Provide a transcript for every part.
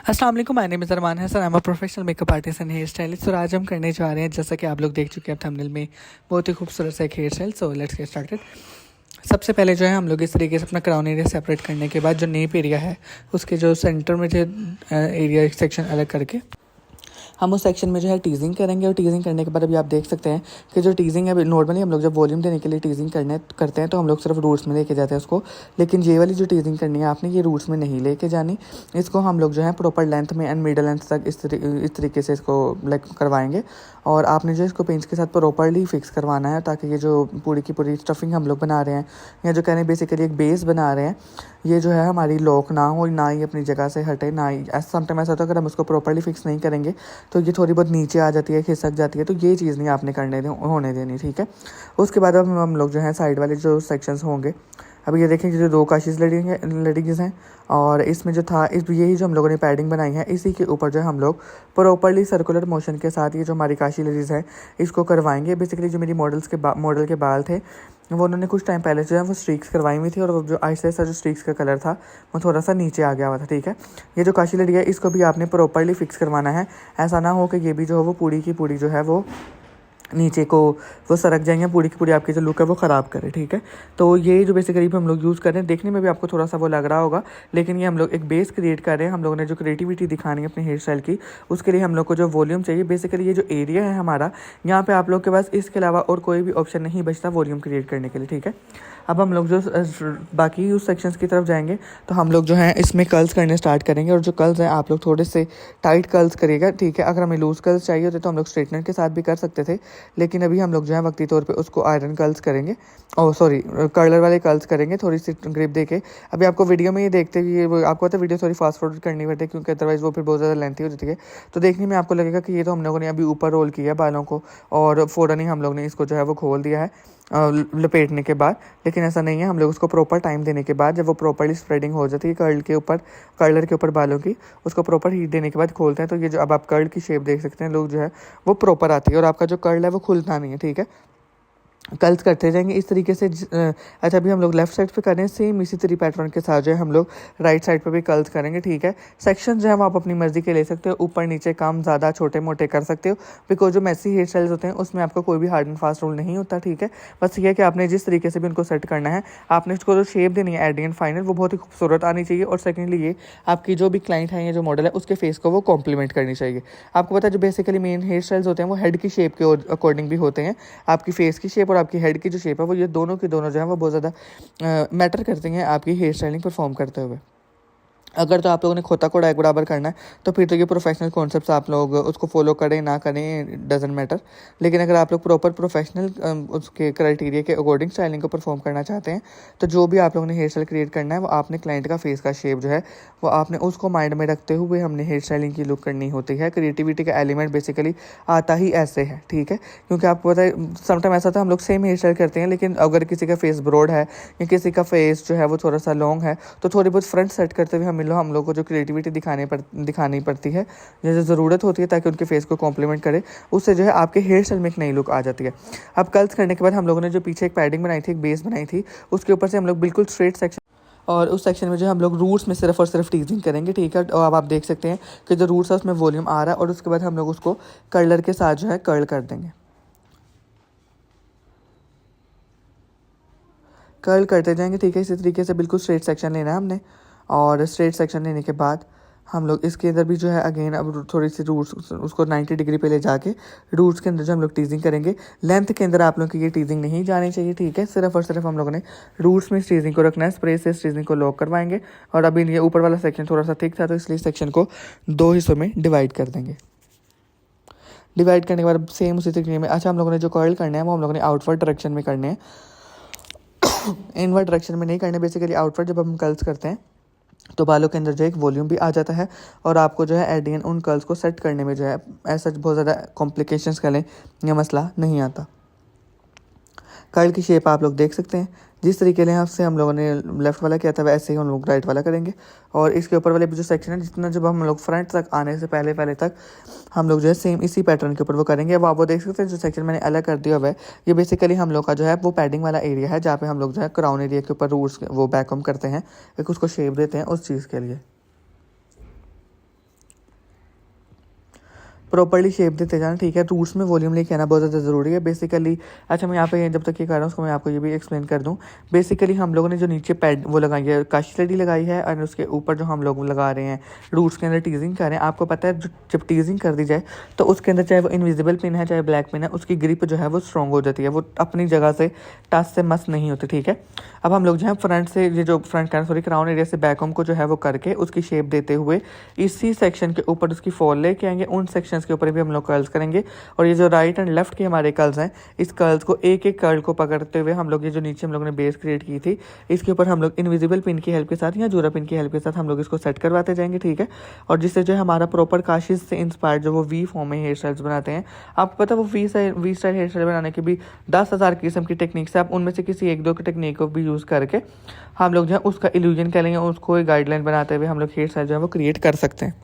अस्सलाम वालेकुम, my name is Arman Hasan. I am a professional makeup artist and hair stylist. और आज हम करने जा रहे हैं, जैसा कि आप लोग देख चुके हैं थंबनेल में, बहुत ही खूबसूरत सा एक hair style. So let's get started. सबसे पहले जो है हम लोग इस तरीके से अपना क्राउन एरिया सेपरेट करने के बाद जो नेप एरिया है उसके जो सेंटर में जो एरिया सेक्शन अलग करके हम उस सेक्शन में जो है टीजिंग करेंगे। और टीजिंग करने के बाद अभी आप देख सकते हैं कि जो टीजिंग है, नॉर्मली हम लोग जब वॉल्यूम देने के लिए टीजिंग करते हैं तो हम लोग सिर्फ रूट्स में लेके जाते हैं उसको। लेकिन ये वाली जो टीजिंग करनी है आपने, ये रूट्स में नहीं लेके जानी। इसको हम लोग जो है प्रॉपर लेंथ में एंड मिडल लेंथ तक इस तरीके से इसको लाइक करवाएंगे। और आपने जो इसको पेंच के साथ प्रॉपरली फिक्स करवाना है, ताकि ये जो पूरी की पूरी स्टफिंग हम लोग बना रहे हैं, या जो कहने बेसिकली एक बेस बना रहे हैं, ये जो है हमारी लॉक ना हो, ना ही अपनी जगह से हटे, ना ही समटाइम ऐसा होता है अगर हम उसको प्रॉपरली फिक्स नहीं करेंगे तो ये थोड़ी बहुत नीचे आ जाती है, खिसक जाती है। तो ये चीज़ नहीं आपने होने देनी, ठीक है। उसके बाद अब हम लोग जो है साइड वाले जो सेक्शंस होंगे, अब ये देखें कि जो दो काशिश लेडीज़ हैं, और इसमें जो था यही जो हम लोगों ने पैडिंग बनाई है, इसी के ऊपर जो है हम लोग प्रॉपरली सर्कुलर मोशन के साथ ये जो हमारी काशी लेडीज़ हैं इसको करवाएंगे। बेसिकली जो मेरी मॉडल के बाल थे, वो उन्होंने कुछ टाइम पहले जो है वो स्ट्रीक्स करवाई हुई थी, और वो जो आहिस्ता आहिस्ता जो स्ट्रीक्स का कलर था वो थोड़ा सा नीचे आ गया हुआ था, ठीक है। ये जो काशी लड़ी है इसको भी आपने प्रॉपरली फिक्स करवाना है। ऐसा ना हो कि ये भी जो है वो पूरी की पूरी जो है वो नीचे को वो सरक जाएंगे, पूरी की पूरी आपकी जो लुक है वो ख़राब करे, ठीक है। तो ये जो बेसिकली हम लोग यूज़ कर रहे हैं, देखने में भी आपको थोड़ा सा वो लग रहा होगा, लेकिन ये हम लोग एक बेस क्रिएट कर रहे हैं। हम लोगों ने जो क्रिएटिविटी दिखानी है अपने हेयर स्टाइल की, उसके लिए हम लोग को जो वॉल्यूम चाहिए, बेसिकली ये जो एरिया है हमारा, यहाँ पे आप लोग के पास इसके अलावा और कोई भी ऑप्शन नहीं बचता वॉल्यूम क्रिएट करने के लिए, ठीक है। अब हम लोग जो बाकी उस सेक्शंस की तरफ जाएंगे तो हम लोग जो है इसमें कर्ल्स करने स्टार्ट करेंगे। और जो कर्ल्स हैं आप लोग थोड़े से टाइट कर्ल्स करिएगा, ठीक है। अगर हमें लूज़ कर्ल्स चाहिए होते तो हम लोग स्ट्रेटनर के साथ भी कर सकते थे, लेकिन अभी हम लोग जो है वक्ती तौर पे उसको आयरन कर्ल्स करेंगे, कर्लर वाले कर्ल्स करेंगे, थोड़ी सी ग्रिप देके। अभी आपको वीडियो में ये देखते हुए वो आपको पता है वीडियो थोड़ी फास्ट फॉरवर्ड करनी पड़ती है, क्योंकि अदरवाइज़ वो फिर बहुत ज़्यादा लेंथी हो जाती है। तो देखने में आपको लगेगा कि ये तो हम लोगों ने अभी ऊपर रोल किया बालों को, और फ़ौरन ही हम लोग ने इसको जो है वो खोल दिया है लपेटने के बाद। लेकिन ऐसा नहीं है, हम लोग उसको प्रॉपर टाइम देने के बाद, जब वो प्रॉपरली स्प्रेडिंग हो जाती है कर्लर के ऊपर बालों की, उसको प्रॉपर हीट देने के बाद खोलते हैं, तो ये जो अब आप कर्ल की शेप देख सकते हैं लोग जो है वो प्रॉपर आती है, और आपका जो कर्ल है वो खुलता नहीं है, ठीक है। कर्ल्स करते जाएंगे इस तरीके से। अच्छा, अभी हम लोग लेफ्ट साइड पे कर रहे हैं, सेम इसी तरीके पैटर्न के साथ जो है हम लोग राइट साइड पे भी कर्ल्स करेंगे, ठीक है। सेक्शन जो है वो आप अपनी मर्जी के ले सकते हो, ऊपर नीचे कम ज़्यादा छोटे मोटे कर सकते हो, बिकॉज जो मैसी हेयर स्टाइल्स होते हैं उसमें आपका कोई भी हार्ड एंड फास्ट रूल नहीं होता, ठीक है। बस ये है कि आपने जिस तरीके से भी उनको सेट करना है, आपने उसको जो शेप देनी है एट एंड फाइनल, वो बहुत ही खूबसूरत आनी चाहिए। और सेकेंडली ये आपकी जो भी क्लाइंट है या जो मॉडल है उसके फेस को वो कॉम्प्लीमेंट करनी चाहिए। आपको पता है जो बेसिकली मेन हेयर स्टाइल्स होते हैं वो हेड की शेप के अकॉर्डिंग भी होते हैं। आपकी फेस की शेप और आपकी हेड की जो शेप है वो, ये दोनों की दोनों जो है वो बहुत ज़्यादा मैटर करती हैं आपकी हेयर स्टाइलिंग परफॉर्म करते हुए। अगर तो आप लोगों ने खोता कोड़ा एक बराबर करना है तो फिर तो ये प्रोफेशनल कॉन्सेप्ट्स आप लोग उसको फॉलो करें ना करें, डजेंट मैटर। लेकिन अगर आप लोग प्रॉपर प्रोफेशनल उसके क्राइटेरिया के अकॉर्डिंग स्टाइलिंग को परफॉर्म करना चाहते हैं, तो जो भी आप लोगों ने हेयर स्टाइल क्रिएट करना है वो आपने क्लाइंट का फेस का शेप जो है वो आपने उसको माइंड में रखते हुए हमने हेयर स्टाइलिंग की लुक करनी होती है। क्रिएटिविटी का एलिमेंट बेसिकली आता ही ऐसे है, ठीक है। क्योंकि आपको पता है समटाइम ऐसा था हम लोग सेम हेयर स्टाइल करते हैं, लेकिन अगर किसी का फेस ब्रॉड है या किसी का फेस जो है वो थोड़ा सा लॉन्ग है, तो थोड़ी बहुत फ्रंट सेट करते हुए हम लोग को जो क्रिएटिविटी दिखानी पड़ती है, जो ज़रूरत होती है ताकि उनके फेस को कॉम्प्लीमेंट करे, उससे जो है आपके हेयर स्टाइल में एक नई लुक आ जाती है। अब कर्ल्स करने के बाद हम लोगों ने जो पीछे एक पैडिंग बनाई थी, एक बेस बनाई थी, उसके ऊपर से हम लोग बिल्कुल स्ट्रेट सेक्शन, और उस सेक्शन में जो हम लोग रूट्स में सिर्फ और सिर्फ टीजिंग करेंगे, ठीक है। और अब आप देख सकते हैं कि जो रूट्स है उसमें वॉल्यूम आ रहा है, और उसके बाद हम लोग उसको कर्लर के साथ जो है कर्ल कर देंगे। कर्ल करते जाएंगे, ठीक है। इसी तरीके से बिल्कुल स्ट्रेट सेक्शन लेना है हमने, और स्ट्रेट सेक्शन लेने के बाद हम लोग इसके अंदर भी जो है अगेन अब थोड़ी सी रूट्स उसको 90 डिग्री पे ले जाके रूट्स के अंदर जो हम लोग टीजिंग करेंगे, लेंथ के अंदर आप लोगों की ये टीजिंग नहीं जानी चाहिए, ठीक है। सिर्फ और सिर्फ हम लोगों ने रूट्स में टीजिंग को रखना है। स्प्रे से टीजिंग को लॉक करवाएंगे, और अभी ये ऊपर वाला सेक्शन थोड़ा सा थिक था तो इसलिए सेक्शन को दो हिस्सों में डिवाइड कर देंगे। डिवाइड करने के बाद सेम उसी तरीके में, अच्छा, हम लोगों ने जो कर्ल करने हैं वो हम लोगों ने आउटवर्ड डायरेक्शन में करने हैं, इनवर्ड डायरेक्शन में नहीं करने। बेसिकली आउटवर्ड जब हम कर्ल्स करते हैं तो बालों के अंदर जो एक वॉल्यूम भी आ जाता है, और आपको जो है एट द एंड उन कर्ल्स को सेट करने में जो है ऐसा बहुत ज़्यादा कॉम्प्लिकेशंस का लें या मसला नहीं आता। कर्ल की शेप आप लोग देख सकते हैं, जिस तरीके से हम लोगों ने लेफ़्ट वाला किया था वैसे ही हम लोग राइट वाला करेंगे। और इसके ऊपर वाले जो सेक्शन है, जितना जब हम लोग फ्रंट तक आने से पहले तक हम लोग जो है सेम इसी पैटर्न के ऊपर वो करेंगे। अब आप वो देख सकते हैं जो सेक्शन मैंने अलग कर दिया हुआ है, ये बेसिकली हम लोग का जो है वो पैडिंग वाला एरिया है, जहाँ पे हम लोग जो है क्राउन एरिया के ऊपर रूट्स वो बैककम करते हैं, एक उसको शेप देते हैं उस चीज़ के लिए। प्रॉपर्ली शेप देते जाना, ठीक है। रूट्स में वॉल्यूम लेके आना बहुत ज़्यादा ज़रूरी है बेसिकली। अच्छा, मैं यहाँ पे जब तक ये कर रहा हूँ उसको मैं आपको ये भी एक्सप्लेन कर दूँ। बेसिकली हम लोगों ने जो नीचे पैड वो लगाई है, काशी लड़ी लगाई है, और उसके ऊपर जो हम लोग लगा रहे हैं रूट्स के अंदर टीजिंग कर रहे हैं। आपको पता है जब टीजिंग कर दी जाए तो उसके अंदर चाहे वो इनविजिबल पिन है चाहे ब्लैक पिन है, उसकी ग्रिप जो है वो स्ट्रॉन्ग हो जाती है, वो अपनी जगह से टच से मस नहीं होती, ठीक है। अब हम लोग जो है फ्रंट से ये जो फ्रंट क्राउन एरिया से बैकहोम को जो है वो करके उसकी शेप देते हुए इसी सेक्शन के ऊपर उसकी फॉल लेके आएंगे। उन सेक्शंस के ऊपर भी हम लोग कर्ल्स करेंगे, और ये जो राइट एंड लेफ्ट के हमारे कर्ल्स हैं, इस कर्ल्स को एक एक कर्ल को पकड़ते हुए हम लोग ये जो नीचे हम लोग ने बेस क्रिएट की थी इसके ऊपर हम लोग इनविजिबल पिन की हेल्प के साथ या जूरा पिन की हेल्प के साथ हम लोग इसको सेट करवाते जाएंगे, ठीक है। और जिससे जो है हमारा प्रॉपर काशिश से इंस्पायर्ड जो वो वी फॉर्म में हेयर स्टाइल्स बनाते हैं। आपको पता है वो वी स्टाइल हेयर स्टाइल बनाने के भी 10,000 किस्म की टेक्निक्स है। आप उनमें से किसी एक दो की टेक्निक को भी यूज़ करके हम लोग जो है उसका इल्यूजन कह लेंगे, उसको एक गाइडलाइन बनाते हुए हम लोग हेयर स्टाइल जो है वो क्रिएट कर सकते हैं।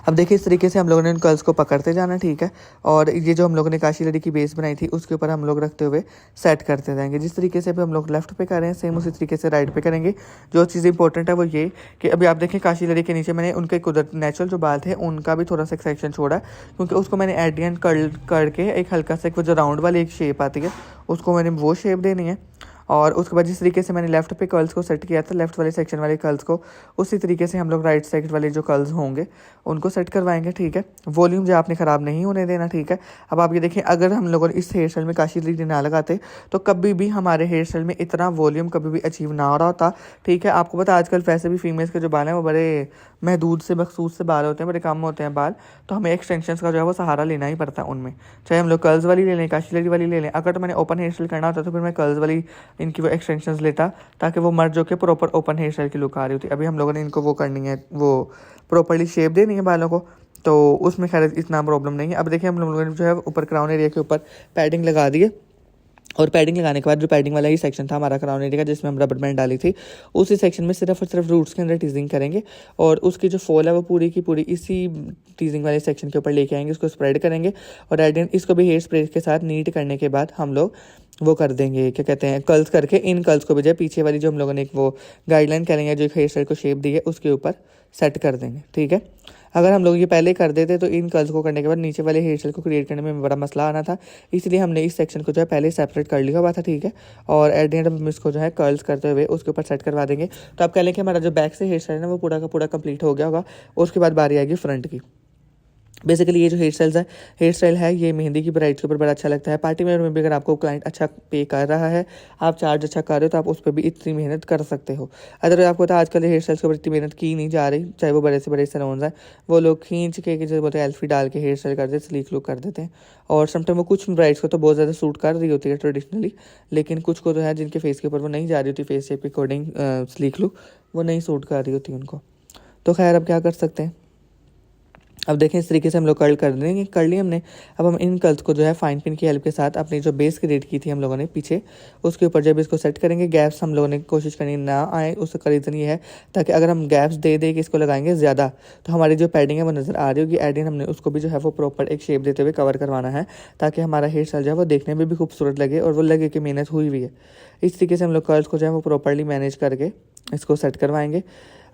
अब देखिए इस तरीके से हम लोगों ने उन कर्ल्स को पकड़ते जाना, ठीक है। और ये जो हम लोगों ने काशी लड़ी की बेस बनाई थी उसके ऊपर हम लोग रखते हुए सेट करते जाएंगे। जिस तरीके से अभी हम लोग लेफ्ट पे कर रहे हैं सेम उसी तरीके से राइट पे करेंगे। जो चीज़ इंपॉर्टेंट है वो ये कि अभी आप देखें काशी लड़ी के नीचे मैंने उनके कुदरत नेचुरल जो बाल थे उनका भी थोड़ा सा सेक्शन छोड़ा, क्योंकि उसको मैंने एट दी एंड कर्ल करके एक हल्का सा वो जो राउंड वाली एक शेप आती है उसको मैंने वो शेप देनी है। और उसके बाद जिस तरीके से मैंने लेफ्ट पे कर्ल्स को सेट किया था, लेफ्ट वाले सेक्शन वाले कर्ल्स को, उसी तरीके से हम लोग राइट साइड वाले जो कर्ल्स होंगे उनको सेट करवाएंगे, ठीक है। वॉल्यूम जो आपने ख़राब नहीं होने देना, ठीक है। अब आप ये देखें अगर हम लोगों ने इस हेयर स्टाइल में काशी लड़ी ना लगाते तो कभी भी हमारे हेयर स्टाइल में इतना वॉल्यूम कभी भी अचीव ना हो रहा होता, ठीक है। आपको पता है आजकल वैसे भी फीमेल्स के जो बाल हैं वो बड़े महदूद से मखसूस से बाल होते हैं, बड़े कम होते हैं बाल, तो हमें एक्सटेंशंस का जो है वो सहारा लेना ही पड़ता है उनमें। चाहे हम लोग कर्ल्स वाली ले लें, काशी लड़ी वाली ले लें। अगर तो मैंने ओपन हेयर स्टाइल करना होता तो फिर मैं कर्ल्स वाली इनकी वो एक्सटेंशन लेता ताकि वो मर्ज होकर प्रॉपर ओपन हेयर स्टाइल की लुक आ रही होती। अभी हम लोगों ने इनको वो करनी है, वो प्रॉपर्ली शेप देनी है बालों को, तो उसमें खैर इतना प्रॉब्लम नहीं है। अब देखिए हम लोगों ने जो है ऊपर क्राउन एरिया के ऊपर पैडिंग लगा दी है, और पैडिंग लगाने के बाद जो पैडिंग वाला ही सेक्शन था हमारा क्राउन एरिया का जिसमें हम रबर बैंड डाली थी, उसी सेक्शन में सिर्फ और सिर्फ रूट्स के अंदर टीजिंग करेंगे, और उसकी जो फॉल है वो पूरी की पूरी इसी टीजिंग वाले सेक्शन के ऊपर लेके आएंगे, उसको स्प्रेड करेंगे। और एट इसको भी हेयर स्प्रे के साथ नीट करने के बाद हम लोग वो कर देंगे, क्या कहते हैं, कर्ल्स करके इन कर्ल्स को भी जो पीछे वाली जो हम लोगों ने एक वो गाइडलाइन करेंगे जो एक हेयर स्टाइल को शेप दी है उसके ऊपर सेट कर देंगे, ठीक है। अगर हम लोग ये पहले कर देते तो इन कर्ल्स को करने के बाद नीचे वाले हेयर स्टाइल को क्रिएट करने में बड़ा मसला आना था, इसलिए हमने इस सेक्शन को जो है पहले सेपरेट कर लिया हुआ था, ठीक है। और एट द एंड हम इसको जो है कर्ल्स करते हुए उसके ऊपर सेट करवा देंगे। तो आप कह लें कि हमारा जो बैक से हेयर स्टाइल है वो पूरा का पूरा कंप्लीट हो गया होगा। उसके बाद बारी आएगी फ्रंट की। बेसिकली ये जो हेयर स्टाइल है ये मेहंदी की ब्राइड्स के ऊपर बड़ा अच्छा लगता है। पार्टी वेयर में भी अगर आपको क्लाइंट अच्छा पे कर रहा है, आप चार्ज अच्छा कर रहे हो, तो आप उस पर भी इतनी मेहनत कर सकते हो। अगर आपको पता है आजकल हेयर स्टाइल्स के ऊपर इतनी मेहनत की नहीं जा रही, चाहे वो बड़े से बड़े सैलून्स हैं, वो लोग खींच के जैसे बोलते हैं एल्फी डाल के हेयर स्टाइल कर देते, स्लीक लुक कर देते हैं। और समटाइम वो कुछ ब्राइड्स को तो बहुत ज़्यादा सूट कर रही होती है ट्रेडिशनली, लेकिन कुछ को तो है जिनके फेस के ऊपर वो नहीं जा रही होती, फेस शेप के अकॉर्डिंग स्लीक लुक वो नहीं सूट कर रही होती उनको। तो खैर अब क्या कर सकते हैं। अब देखें इस तरीके से हम लोग कर्ल कर लेंगे, कर लिए हमने। अब हम इन कर्ल्स को जो है फाइन पिन की हेल्प के साथ अपनी जो बेस क्रिएट की थी हम लोगों ने पीछे, उसके ऊपर जब इसको सेट करेंगे, गैप्स हम लोगों ने कोशिश करनी ना आए। उसका रीज़न ये है ताकि अगर हम गैप्स दे के इसको लगाएंगे ज़्यादा तो हमारी जो पैडिंग है वो नज़र आ रही होगी। एडिन हमने उसको भी जो है वो प्रॉपर एक शेप देते हुए कवर करवाना है ताकि हमारा हेयर स्टाइल जो है वो देखने में भी खूबसूरत लगे और वो लगे कि मेहनत हुई हुई है। इस तरीके से हम लोग कर्ल्स को जो है वो प्रॉपरली मैनेज करके इसको सेट करवाएंगे।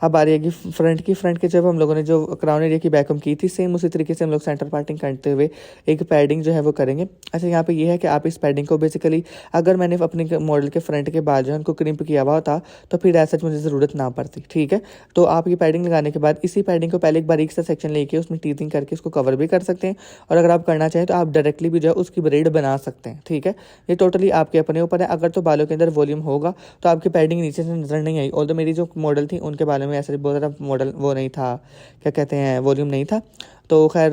अब आ रही है फ्रंट के जब हम लोगों ने जो क्राउन एरिया की बैकअप की थी सेम उसी तरीके से हम लोग सेंटर पार्टिंग करते हुए एक पैडिंग जो है वो करेंगे। अच्छा यहाँ पे ये है कि आप इस पैडिंग को बेसिकली अगर मैंने अपने मॉडल के फ्रंट के बाल जो है उनको क्रिम्प किया हुआ होता तो फिर ऐसा मुझे ज़रूरत ना पड़ती, ठीक है। तो आप ये पैडिंग लगाने के बाद इसी पैडिंग को पहले एक बारीक सा सेक्शन लेके उसमें टीथिंग करके उसको कवर भी कर सकते हैं, और अगर आप करना चाहें तो आप डायरेक्टली भी जो है उसकी ब्रेड बना सकते हैं, ठीक है। ये टोटली आपके अपने ऊपर है। अगर तो बालों के अंदर वॉल्यूम होगा तो आपकी पैडिंग नीचे से नजर नहीं आई। और मेरी जो मॉडल थी उनके बालों में ऐसे बहुत ज़्यादा मॉडल वो नहीं था, क्या कहते हैं, वॉल्यूम नहीं था। तो खैर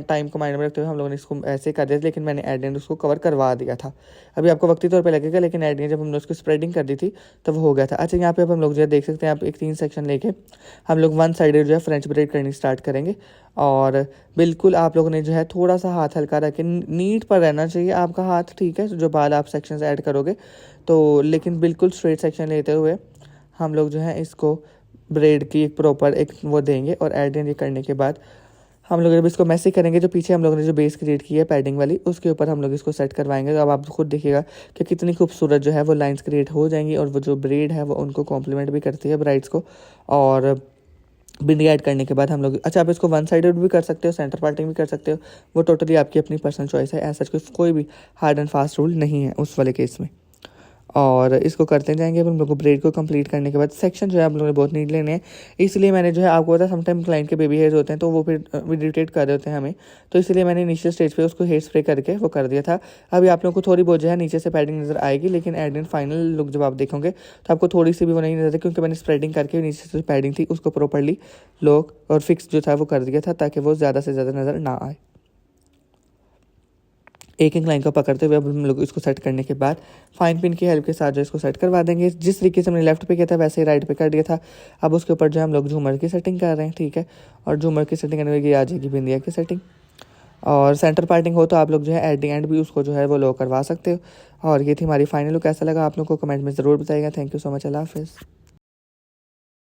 टाइम को माइंड में रखते हुए हम लोगों ने इसको ऐसे कर दिया, लेकिन मैंने एड एंड उसको कवर करवा दिया था। अभी आपको वक्ती तौर पे लगेगा, लेकिन एड एंड जब हमने उसको स्प्रेडिंग कर दी थी तब हो गया था। अच्छा यहाँ पे अब हम लोग जो है देख सकते हैं, आप एक 3 सेक्शन लेके हम लोग 1 साइडेड जो है फ्रेंच ब्रेड करनी स्टार्ट करेंगे। और बिल्कुल आप लोगों ने जो है थोड़ा सा हाथ हल्का रखे, नीट पर रहना चाहिए आपका हाथ, ठीक है, जो बाल आप सेक्शन ऐड करोगे तो, लेकिन बिल्कुल स्ट्रेट सेक्शन लेते हुए हम लोग जो है इसको ब्रेड की एक प्रॉपर एक वो देंगे। और एड एंड करने के बाद हम लोग जब इसको मैसी करेंगे, जो पीछे हम लोगों ने जो बेस क्रिएट की है पैडिंग वाली, उसके ऊपर हम लोग इसको सेट करवाएंगे। तो अब आप खुद देखिएगा कि कितनी खूबसूरत जो है वो लाइंस क्रिएट हो जाएंगी, और वो जो ब्रेड है वो उनको कॉम्प्लीमेंट भी करती है ब्राइड्स को। और बिंदी ऐड करने के बाद हम लोग, अच्छा आप इसको वन साइडेड भी कर सकते हो, सेंटर पार्टिंग भी कर सकते हो, वो टोटली आपकी अपनी पर्सनल चॉइस है। ऐसा कोई भी हार्ड एंड फास्ट रूल नहीं है उस वाले केस में। और इसको करते जाएंगे। अब हम लोग को ब्रेड को कंप्लीट करने के बाद सेक्शन जो है आप लोगों ने बहुत नीट लेने हैं, इसलिए मैंने जो है आपको पता समटाइम क्लाइंट के बेबी हेयर्स होते हैं तो वो फिर इरिटेट कर रहे होते हैं हमें, तो इसलिए मैंने इनिशियल स्टेज पे उसको हेयर स्प्रे करके वो कर दिया था। अभी आप लोगों को थोड़ी बहुत जो है नीचे से पैडिंग नज़र आएगी, लेकिन एट एंड फाइनल लुक जब आप देखोगे तो आपको थोड़ी सी भी वो नहीं नजर, क्योंकि मैंने स्प्रेडिंग करके नीचे से पैडिंग थी उसको प्रॉपरली लॉक और फिक्स जो था वो कर दिया था, ताकि वो ज़्यादा से ज़्यादा नज़र ना आए। एक एक लाइन को पकड़ते हुए अब हम लोग इसको सेट करने के बाद फाइन पिन की हेल्प के साथ जो इसको सेट करवा देंगे। जिस तरीके से हमने लेफ्ट पे किया था वैसे ही राइट पे कर दिया था। अब उसके ऊपर जो हम लोग झूमर की सेटिंग कर रहे हैं, ठीक है। और झूमर की सेटिंग करने की आ जाएगी बिंदिया की सेटिंग, और सेंटर पार्टिंग हो तो आप लोग जो है एट द एंड भी उसको जो है वो लो करवा सकते हो। और ये थी हमारी फाइनल लुक। कैसा लगा आप लोग को कमेंट में ज़रूर बताइएगा। Thank you so much. अल्लाह हाफिज़।